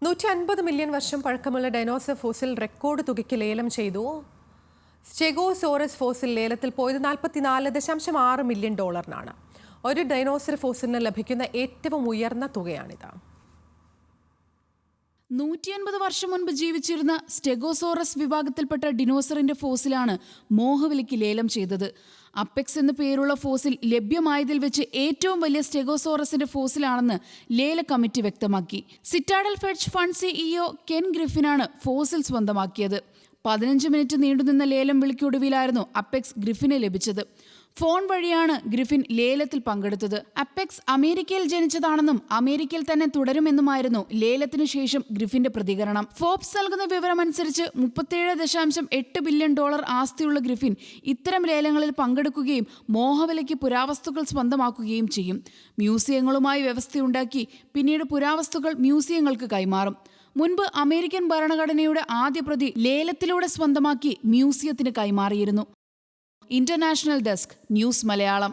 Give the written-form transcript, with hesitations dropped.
150 million വർഷം പഴക്കമുള്ള dinosaur fossil record തുകയ്ക്ക് ലേലം ചെയ്തു. സ്റ്റെഗോസോറസ് ഫോസിൽ ലേലത്തിൽ പോയത് $44.6 മില്യൺ. ഒരു ഡൈനോസർ ഫോസിലിന് ലഭിക്കുന്ന ഏറ്റവും ഉയർന്ന തുകയാണിത്. 150 വർഷം മുൻപ് ജീവിച്ചിരുന്ന സ്റ്റെഗോസോറസ് വിഭാഗത്തിൽപ്പെട്ട ഡിനോസറിന്റെ ഫോസിലാണ് മോഹവിലയ്ക്ക് ലേലം ചെയ്തത്. അപ്പെക്സ് എന്ന പേരുള്ള ഫോസിൽ ലഭ്യമായതിൽ വെച്ച് ഏറ്റവും വലിയ സ്റ്റെഗോസോറസിന്റെ ഫോസിലാണെന്ന് ലേല കമ്മിറ്റി വ്യക്തമാക്കി. Citadel hedge fund CEO Ken ഗ്രിഫിനാണ് ഫോസിൽ സ്വന്തമാക്കിയത്. 15 മിനിറ്റ് നീണ്ടുനിന്ന ലേലം വിളിക്കൊടുവിലായിരുന്നു അപ്പെക്സ് ഗ്രിഫിന് ലഭിച്ചത്. ഫോൺ വഴിയാണ് ഗ്രിഫിൻ ലേലത്തിൽ പങ്കെടുത്തത്. അപ്പെക്സ് അമേരിക്കയിൽ ജനിച്ചതാണെന്നും അമേരിക്കയിൽ തന്നെ തുടരുമെന്നുമായിരുന്നു ലേലത്തിനു ശേഷം ഗ്രിഫിന്റെ പ്രതികരണം. ഫോബ്സ് നൽകുന്ന വിവരമനുസരിച്ച് $37.8 ബില്യൺ ആസ്തിയുള്ള ഗ്രിഫിൻ ഇത്തരം ലേലങ്ങളിൽ പങ്കെടുക്കുകയും മോഹവിലയ്ക്ക് പുരാവസ്തുക്കൾ സ്വന്തമാക്കുകയും ചെയ്യും. മ്യൂസിയങ്ങളുമായി വ്യവസ്ഥയുണ്ടാക്കി പിന്നീട് പുരാവസ്തുക്കൾ മ്യൂസിയങ്ങൾക്ക് കൈമാറും. മുൻപ് അമേരിക്കൻ ഭരണഘടനയുടെ ആദ്യ പ്രതി ലേലത്തിലൂടെ സ്വന്തമാക്കി മ്യൂസിയത്തിന് കൈമാറിയിരുന്നു. International desk, news Malayalam.